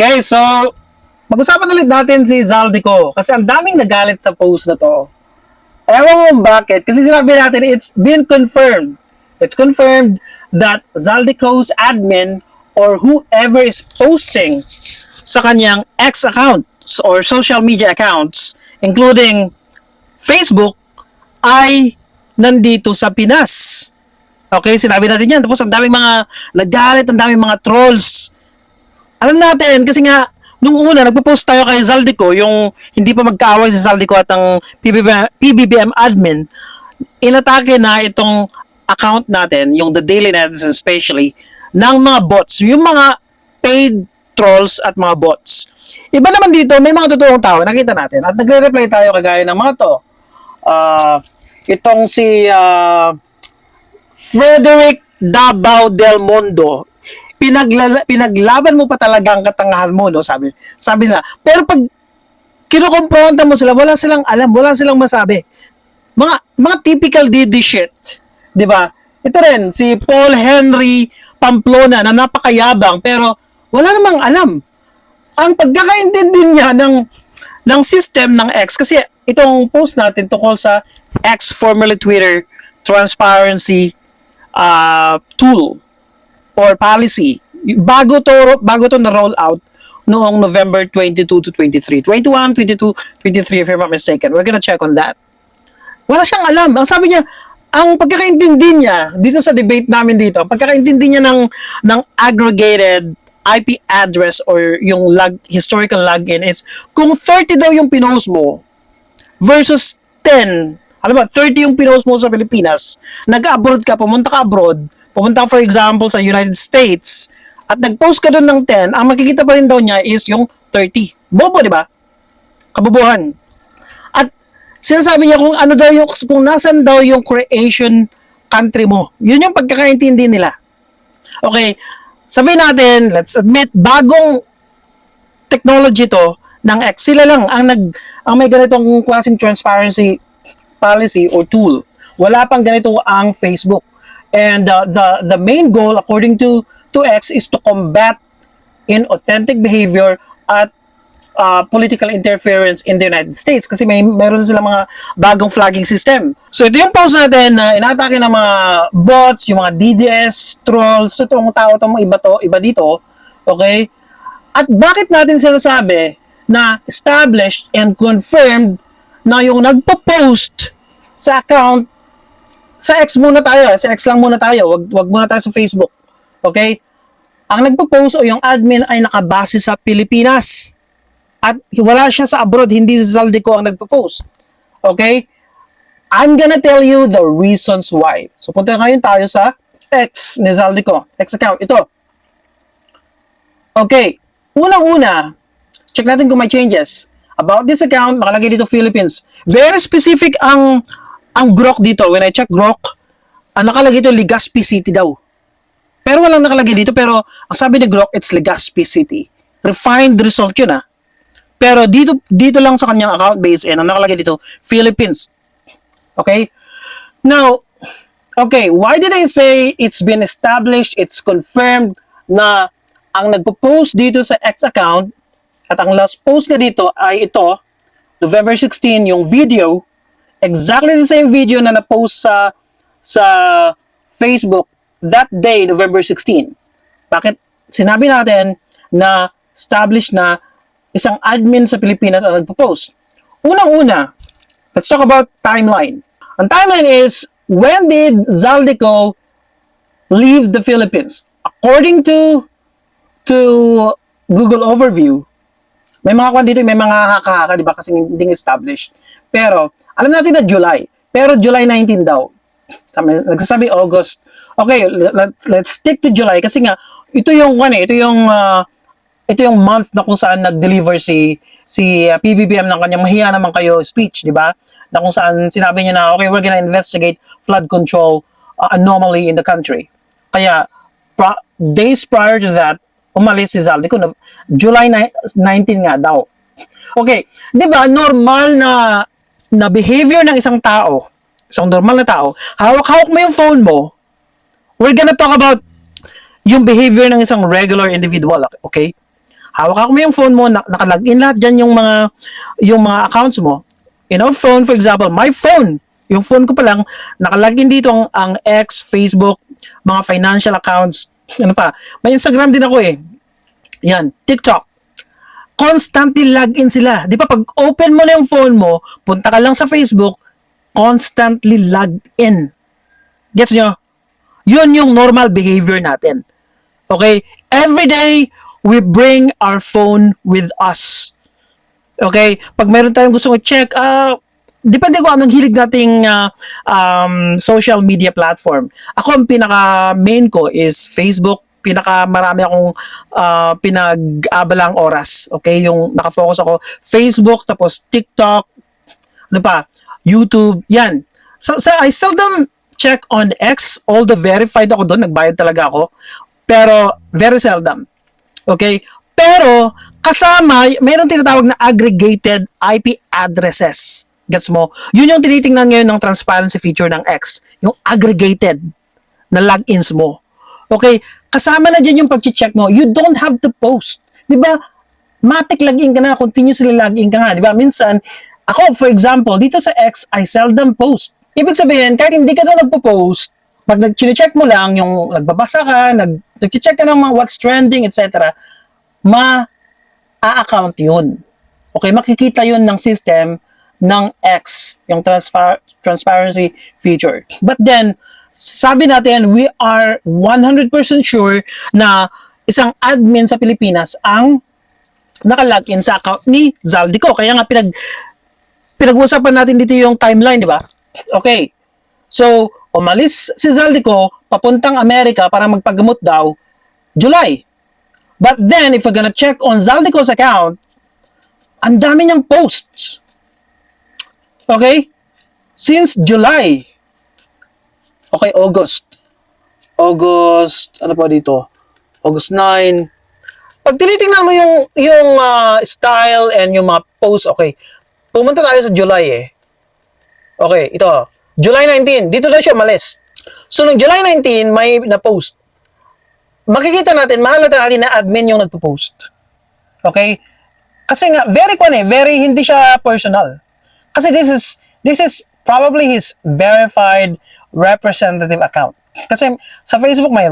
Okay, so mag-usapan ulit natin si Zaldico kasi ang daming nagalit sa post na to. Ewan mo bakit, kasi sinabi natin it's been confirmed. It's confirmed that Zaldico's admin or whoever is posting sa kanyang X accounts or social media accounts, including Facebook, ay nandito sa Pinas. Okay, sinabi natin yan. Tapos ang daming mga nagalit, ang daming mga trolls. Alam natin, kasi nga, nung una, nagpo-post tayo kay Zaldico, yung hindi pa magkaaway si Zaldico at ang PBBM admin, inatake na itong account natin, yung The Daily Netizen especially, ng mga bots, yung mga paid trolls at mga bots. Iba naman dito, may mga totoong tao, nakita natin, at nagre-reply tayo kagaya ng mga to. Itong si Frederick Dabao del Mundo, pinaglaban mo pa talaga ang katangahan mo, no? Sabi nila. Pero pag kinukompronta mo sila, wala silang alam, wala silang masabi. Mga typical DD shit, 'di ba? Ito rin si Paul Henry Pamplona na napakayabang pero wala namang alam. Ang pagkakaintindi niya ng system ng X, kasi itong post natin tungkol sa X, formerly Twitter, transparency tool or policy. Bago to na roll out noong November 22 to 23. 21, 22, 23 if I'm not mistaken. We're gonna check on that. Wala siyang alam. Ang sabi niya, ang pagkakaintindi niya dito sa debate namin dito, pagkakaintindi niya ng aggregated IP address or yung historical login is kung 30 daw yung pinost mo versus 10. Alam mo, 30 yung pinost mo sa Pilipinas, nag-abroad ka, pumunta for example sa United States, at nag-post ka doon ng 10, ang makikita pa rin daw niya is yung 30. Bobo, di ba? Kabobohan. At sinasabi niya kung nasan daw yung creation country mo. Yun yung pagkakaintindi nila. Okay, sabihin natin, let's admit, bagong technology to ng X. Sila lang ang may ganitong klaseng transparency policy or tool. Wala pang ganito ang Facebook. And the main goal according to X is to combat inauthentic behavior at political interference in the United States kasi meron sila mga bagong flagging system. So ito yung post natin na inatake ng mga bots, yung mga DDS, trolls, itong tao iba dito, okay? At bakit natin sinasabi na established and confirmed na yung nagpo-post sa account, sa X muna tayo, sa X lang muna tayo, wag muna tayo sa Facebook. Okay? Ang nagpo-post o yung admin ay nakabase sa Pilipinas. At wala siya sa abroad, hindi si Zaldico ang nagpo-post. Okay? I'm gonna tell you the reasons why. So punta ngayon tayo sa X ni Zaldico, X account, ito. Okay, unang-una, check natin kung may changes. About this account, nakalagay dito Philippines. Very specific ang Grok dito. When I check Grok, nakalagay dito Legazpi City daw. Pero walang nakalagay dito, pero ang sabi ni Grok, it's Legazpi City. Refined result yun Pero dito lang sa kanyang account base, ang nakalagay dito, Philippines. Okay? Now, okay, why did I say it's been established, it's confirmed na ang nagpo-post dito sa X account at ang last post nga dito ay ito, November 16, yung video, exactly the same video na na-post sa Facebook that day, November 16. Bakit sinabi natin na established na isang admin sa Pilipinas ang nagpo-post? Unang-una, let's talk about timeline. Ang timeline is, when did Zaldico leave the Philippines? According to Google Overview, may mga kwan dito, may mga haka-haka, di ba? Kasi hindi established. Pero, alam natin na July. Pero July 19 daw. Nagsasabi August. Okay, let's stick to July. Kasi nga, ito yung month na kung saan nag-deliver si PBBM ng kanyang mahiya naman kayo speech, di ba? Na kung saan sinabi niya na, okay, we're gonna investigate flood control anomaly in the country. Kaya, days prior to that, umalis si Zaldico, July 19 nga daw. Okay, 'di ba normal na behavior ng isang normal na tao, hawak-hawak mo yung phone mo. We're gonna talk about yung behavior ng isang regular individual, okay? hawak mo yung phone mo, nakalagin lahat dyan yung mga accounts mo. In our phone, for example, my phone, yung phone ko pa lang, nakalagin dito ang X, Facebook, mga financial accounts, ano pa, may Instagram din ako eh. Yan, TikTok. Constantly login sila. Di ba pag open mo na yung phone mo, punta ka lang sa Facebook, constantly logged in. Gets nyo? Yun yung normal behavior natin. Okay? Every day, we bring our phone with us. Okay? Pag meron tayong gusto i-check, depende ko anong hilig nating social media platform. Ako, ang pinaka-main ko is Facebook. Pinaka-marami akong pinag-abalang oras. Okay? Yung nakafocus ako, Facebook, tapos TikTok, ano pa, YouTube, yan. So I seldom check on X, although verified ako doon, nagbayad talaga ako. Pero, very seldom. Okay? Pero, kasama, mayroon tinatawag na aggregated IP addresses. Gets mo? Yun yung tinitingnan ngayon ng transparency feature ng X. Yung aggregated na logins mo. Okay? Kasama na dyan yung pag-check mo. You don't have to post. Di ba? Matic login ka na, continuously login ka nga. Di ba? Minsan, ako, for example, dito sa X, I seldom post. Ibig sabihin, kahit hindi ka doon nagpo-post, pag nag-check mo lang, yung nagbabasa ka, nag-check ka ng mga what's trending, etc., ma-account yun. Okay, makikita yun ng system ng X, yung transparency feature. But then, sabi natin, we are 100% sure na isang admin sa Pilipinas ang nakalogin sa account ni Zaldico. Kaya nga pinag-uusapan natin dito yung timeline, di ba? Okay. So, umalis si Zaldico papuntang Amerika para magpagamot daw July. But then, if we're gonna check on Zaldico's account, ang dami niyang posts. Okay? Since July. Okay, August, ano pa dito? August 9. Pag tinitingnan mo yung style and yung mga posts, okay. Pumunta tayo sa July eh. Okay, ito. July 19. Dito na siya malis. So, noong July 19, may na-post. Makikita natin, mahalata natin na admin yung nagpo-post. Okay? Kasi nga, very hindi siya personal. Kasi this is probably his verified representative account. Kasi sa Facebook may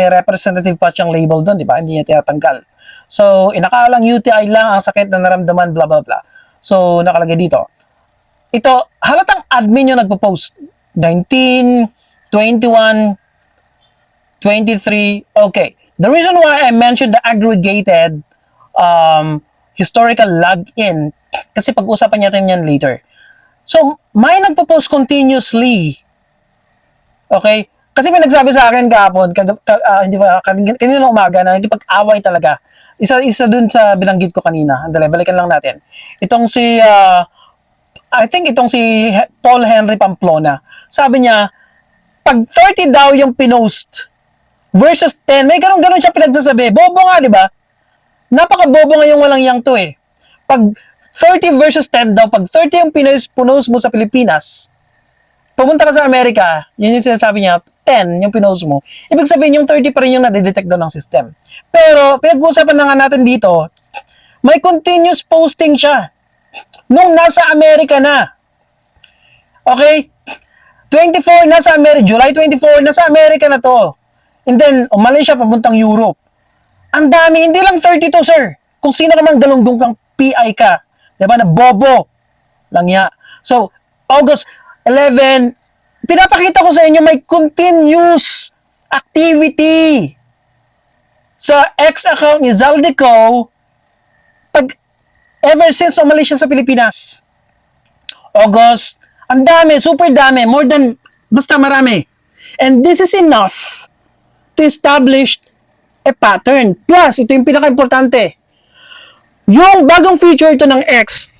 representative pa siyang label doon, di ba? Hindi niya tinatanggal. So, inakaalang UTI lang ang sakit na naramdaman, blah blah blah. So, nakalagay dito. Ito, halatang admin yung nagpo-post. 19, 21, 23. Okay. The reason why I mentioned the aggregated historical login, kasi pag-usapan natin yan later. So, may nagpo-post continuously. Okay? Kasi may nagsabi sa akin kahapon, hindi ba, kanina umaga na nagpag-away talaga. Isa dun sa bilanggit ko kanina. Andali, balikan lang natin. Itong I think itong si Paul Henry Pamplona. Sabi niya, pag 30 daw yung pinost versus 10, may ganun siya pinagsasabi. Bobo nga, di ba? Napaka-bobo nga yung walang yang to eh. Pag 30 versus 10 daw, pag 30 yung pinost mo sa Pilipinas, pumunta ka sa Amerika, yun yung sinasabi niya, 10 yung pinost mo. Ibig sabihin yung 30 pa rin yung nadidetect doon ng system. Pero, pinag-uusapan na nga natin dito, may continuous posting siya. Nung nasa Amerika na. Okay? 24, nasa Amerika, July 24, nasa Amerika na to. And then, umalis siya papuntang Europe. Ang dami, hindi lang 32, sir. Kung sino ka mang galunggong kang PI ka. Diba, na bobo. Lang ya. So, August 11, pinapakita ko sa inyo may continuous activity sa X account ni Zaldico ever since umalis siya sa Pilipinas. August, ang dami, super dami, more than, basta marami. And this is enough to establish a pattern. Plus, ito yung pinaka-importante. Yung bagong feature ito ng X,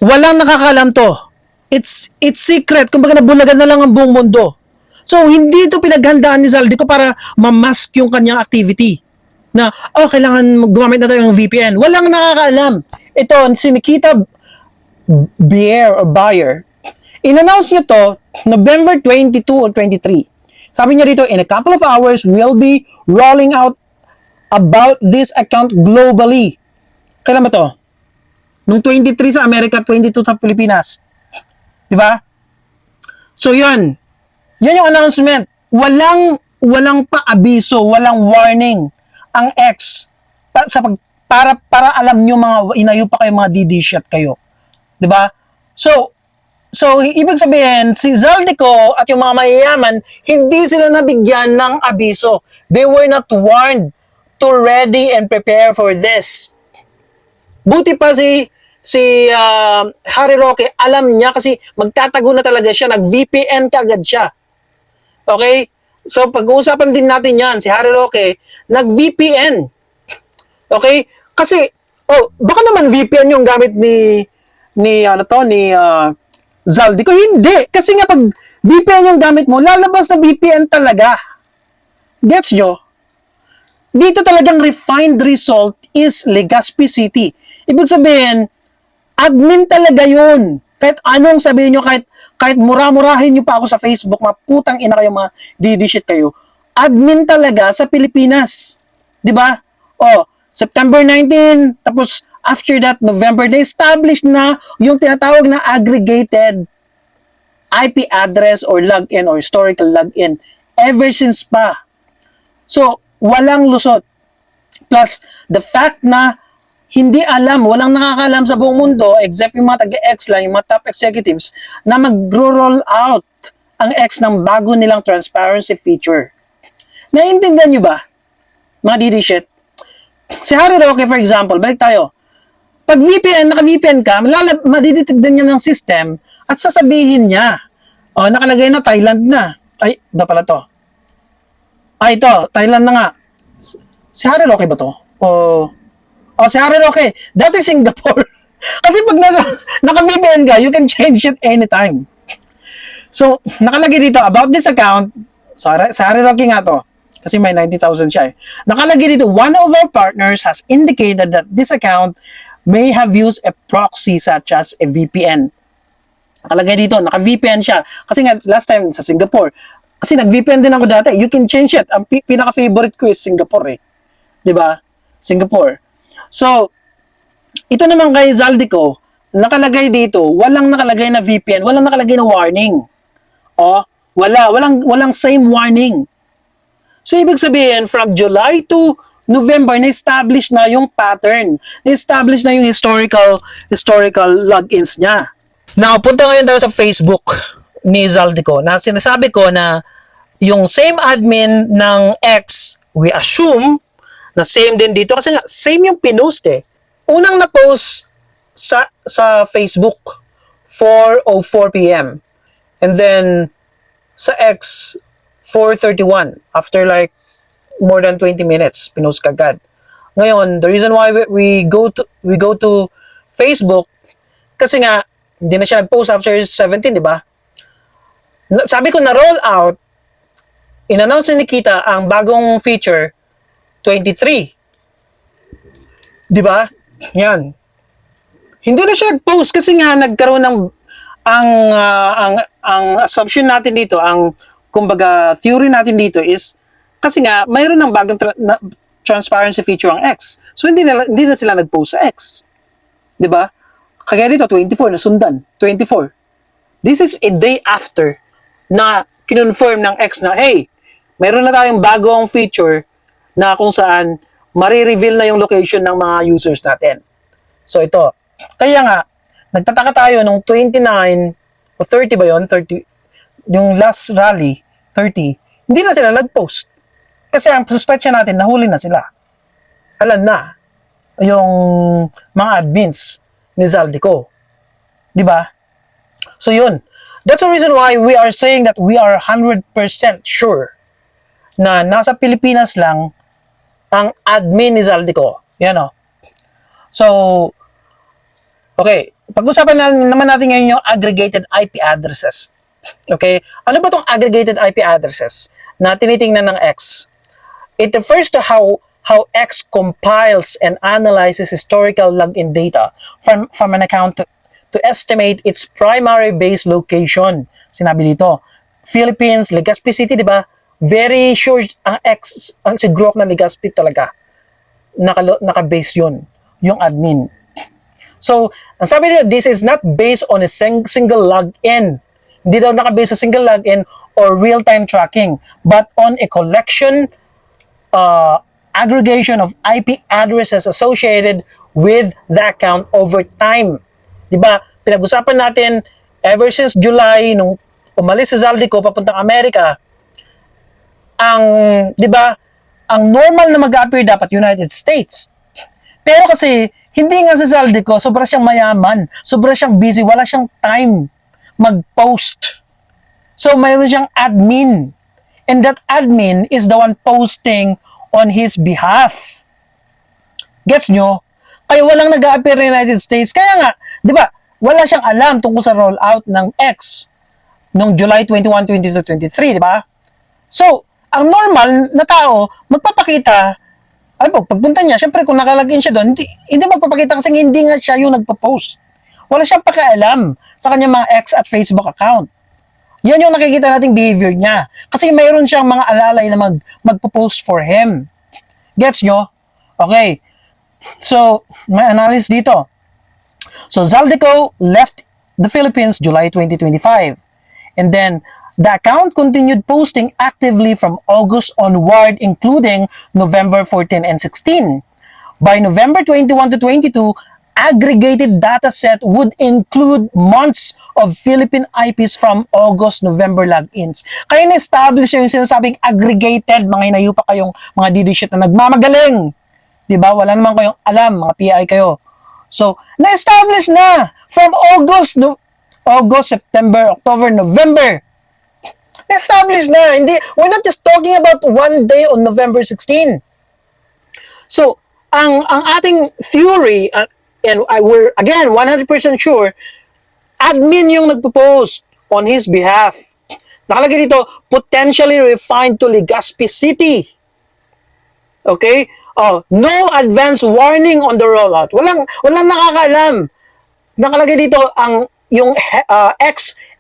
walang nakakalam to. It's secret. Kumbaga nabulagan na lang ang buong mundo. So, hindi ito pinaghandaan ni Zaldico para mamask yung kanyang activity. Na, kailangan gumamit na tayo ng VPN. Walang nakakaalam. Ito, si Nikita Buyer, in-announce niya to November 22 or 23. Sabi niya dito, in a couple of hours, we'll be rolling out about this account globally. Kailan ba to? Nung 23 sa Amerika, 22 sa Pilipinas. Di ba? So yun. Yun yung announcement. Walang paabiso, walang warning ang X para alam nyo mga inayo pa kayo, mga DD shot kayo. 'Di ba? So ibig sabihin si Zaldico at yung mga mayayaman hindi sila nabigyan ng abiso. They were not warned to ready and prepare for this. Buti pa si Harry Roque, alam niya kasi magtatago na talaga siya, nag-VPN kaagad siya. Okay? So pag-uusapan din natin 'yan, si Harry Roque nag-VPN. Okay? Kasi baka naman VPN yung gamit ni Zaldico. Hindi. Kasi nga pag VPN yung gamit mo, lalabas na VPN talaga. Gets nyo? Dito talagang refined result is Legazpi City. Ibig sabihin, admin talaga yun. Kahit anong sabihin nyo, kahit mura-murahin nyo pa ako sa Facebook, maputang ina kayo, mga didishit kayo, admin talaga sa Pilipinas. Diba? September 19, tapos after that, November, na-establish na yung tinatawag na aggregated IP address or login or historical login ever since pa. So, walang lusot. Plus, the fact na hindi alam, walang nakakaalam sa buong mundo except yung mga taga-X lang, yung mga top executives na mag-roll out ang X ng bago nilang transparency feature. Naiintindihan nyo ba? Mga DD shit. Si Harry Roque, for example, balik tayo. Pag VPN, naka-VPN ka, madidetect din niya ng system at sasabihin niya, nakalagay na Thailand na. Ay, ba pala to? Ito, Thailand na nga. Si Harry Roque ba to? Si Harry Roque, dati Singapore. Kasi pag naka-VPN ka, you can change it anytime. So, nakalagay dito, about this account, sa Harry Roque nga to, kasi may 90,000 siya eh. Nakalagay dito, one of our partners has indicated that this account may have used a proxy such as a VPN. Nakalagay dito, naka-VPN siya. Kasi nga, last time sa Singapore, kasi nag-VPN din ako dati, you can change it. Ang pinaka-favorite ko is Singapore eh. Diba? Singapore. So, ito naman kay Zaldico, nakalagay dito, walang nakalagay na VPN, walang nakalagay na warning. Walang same warning. So, ibig sabihin, from July to November, na-establish na yung pattern. Na-establish na yung historical logins niya. Now, punta ngayon tayo sa Facebook ni Zaldico na sinasabi ko na yung same admin ng X, we assume na same din dito kasi nga, same yung pinost eh. Unang na-post sa Facebook 4:04 p.m. And then sa X 4:31 after like more than 20 minutes pinost kagad. Ngayon, the reason why we go to Facebook kasi nga hindi na siya nag-post after 17, di ba? Sabi ko na roll out, in-announce ni Nikita ang bagong feature 23. Di ba? Yan. Hindi na siya nag-post kasi nga nagkaroon ng ang assumption natin dito, ang kumbaga theory natin dito is kasi nga mayroon ng bagong transparency feature ang X. So hindi na sila nag-post sa X. 'Di ba? Kaya dito 24 na sundan, 24. This is a day after na kinonfirm ng X na hey, mayroon na tayong bagong feature na kung saan mari-reveal na yung location ng mga users natin. So ito. Kaya nga nagtataka tayo nung 29 o 30 ba yon? 30 yung last rally, 30. Hindi na sila nag-post. Kasi ang suspect natin, nahuli na sila. Alam na yung mga admins ni Zaldico. Di ba? So yun. That's the reason why we are saying that we are 100% sure na nasa Pilipinas lang ang admin ni Zaldico. Yan o. So, okay. Pag-usapan naman natin ngayon yung aggregated IP addresses. Okay? Ano ba itong aggregated IP addresses na tinitingnan ng X? It refers to how X compiles and analyzes historical login data from an account to estimate its primary base location. Sinabi dito, Philippines, Legazpi City, di ba? Very sure ang X, ang si group na Legazpi talaga. naka-base yun, yung admin. So, ang sabi nila, this is not based on a single login. Hindi daw naka-base sa single login or real-time tracking, but on a collection, aggregation of IP addresses associated with the account over time. Diba? Pinag-usapan natin, ever since July, nung umalis si Zaldico papuntang Amerika, diba, ang normal na mag-appear dapat United States. Pero kasi, hindi nga si Zaldico, sobra siyang mayaman, sobra siyang busy, wala siyang time mag-post. So, mayroon siyang admin. And that admin is the one posting on his behalf. Gets nyo? Kaya walang nag-a-appear in United States. Kaya nga, di ba, wala siyang alam tungkol sa rollout ng X noong July 21, 22, 23, di ba? So, ang normal na tao, magpapakita, pagpunta niya, syempre kung nakalagin siya doon, hindi magpapakita kasi hindi nga siya yung nagpo-post. Wala siyang pakialam sa kanyang mga X at Facebook account. Yan yung nakikita nating behavior niya. Kasi mayroon siyang mga alalay na magpo-post for him. Gets nyo? Okay. So, may analysis dito. So, Zaldico left the Philippines July 2025. And then, the account continued posting actively from August onward, including November 14 and 16. By November 21 to 22, aggregated data set would include months of Philippine IPs from August, November logins. Kaya na-establish yung sinasabing aggregated, mga inayo pa kayong mga didishit na nagmamagaling. Diba? Wala naman kayong alam, mga PI kayo. So, na-establish na from August, September, October, November. Na-establish na. We're not just talking about one day on November 16. So, ang ating theory, and we're, again, 100% sure, admin yung nagpo-post on his behalf. Nakalagay dito, potentially refined to Legazpi City. Okay? No advance warning on the rollout. Walang nakakaalam. Nakalagay dito, yung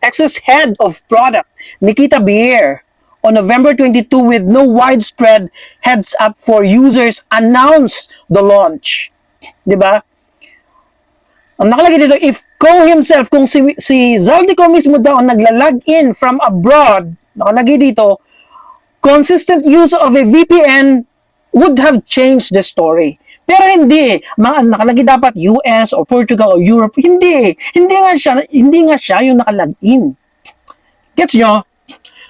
X's head of product, Nikita Beer, on November 22 with no widespread heads up for users, announced the launch. Diba? Ang nakalagay dito, if Ko himself, kung si Zaldico mismo daw ang nagla-login from abroad, nakalagay dito, consistent use of a VPN would have changed the story. Pero hindi, nakalagay dapat US or Portugal or Europe, hindi nga siya yung nakalagin. Gets nyo?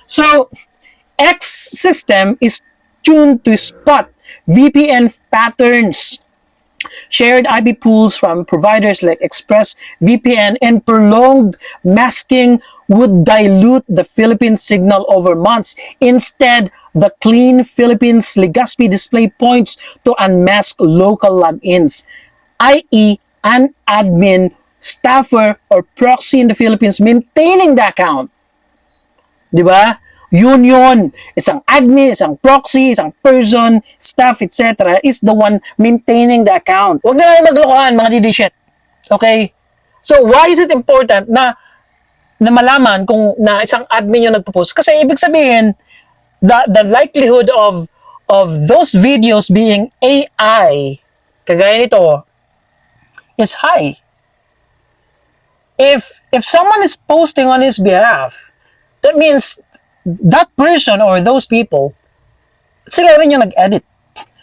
So, X system is tuned to spot VPN patterns. Shared IP pools from providers like ExpressVPN and prolonged masking would dilute the Philippine signal over months. Instead, the clean Philippines Legazpi display points to unmask local logins, i.e. an admin, staffer, or proxy in the Philippines maintaining the account. Diba? Yun. Isang admin, isang proxy, isang person, staff, etc. is the one maintaining the account. Huwag na natin maglokohan, mga didishit. Okay? So, why is it important na malaman kung na isang admin yung nagpo-post? Kasi ibig sabihin, the likelihood of those videos being AI, kagaya nito, is high. If someone is posting on his behalf, that means that person or those people, sila rin yung nag-edit.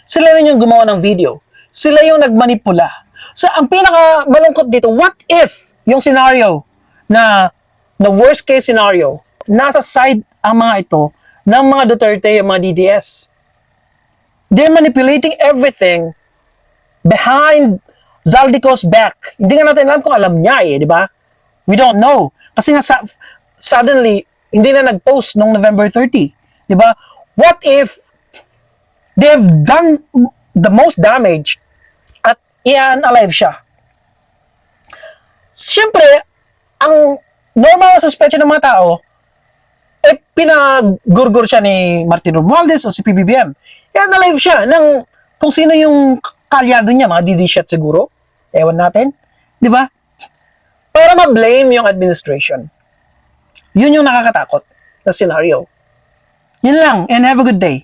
Sila rin yung gumawa ng video. Sila yung nagmanipula. So, ang pinaka malungkot dito, what if yung scenario na worst case scenario, nasa side ang mga ito ng mga Duterte, yung mga DDS. They're manipulating everything behind Zaldico's back. Hindi nga natin alam kung alam niya di ba? We don't know. Kasi nga suddenly, hindi na nag-post noong November 30. Di ba? What if they've done the most damage at i-unalive siya? Siyempre, ang normal na suspect ng mga tao, pinagurgur siya ni Martin Romualdez o si PBBM. I-unalive siya ng kung sino yung kalyado niya, mga DD-shot siguro. Ewan natin. Di ba? Para ma-blame yung administration. Yun yung nakakatakot na scenario. Yun lang, and have a good day.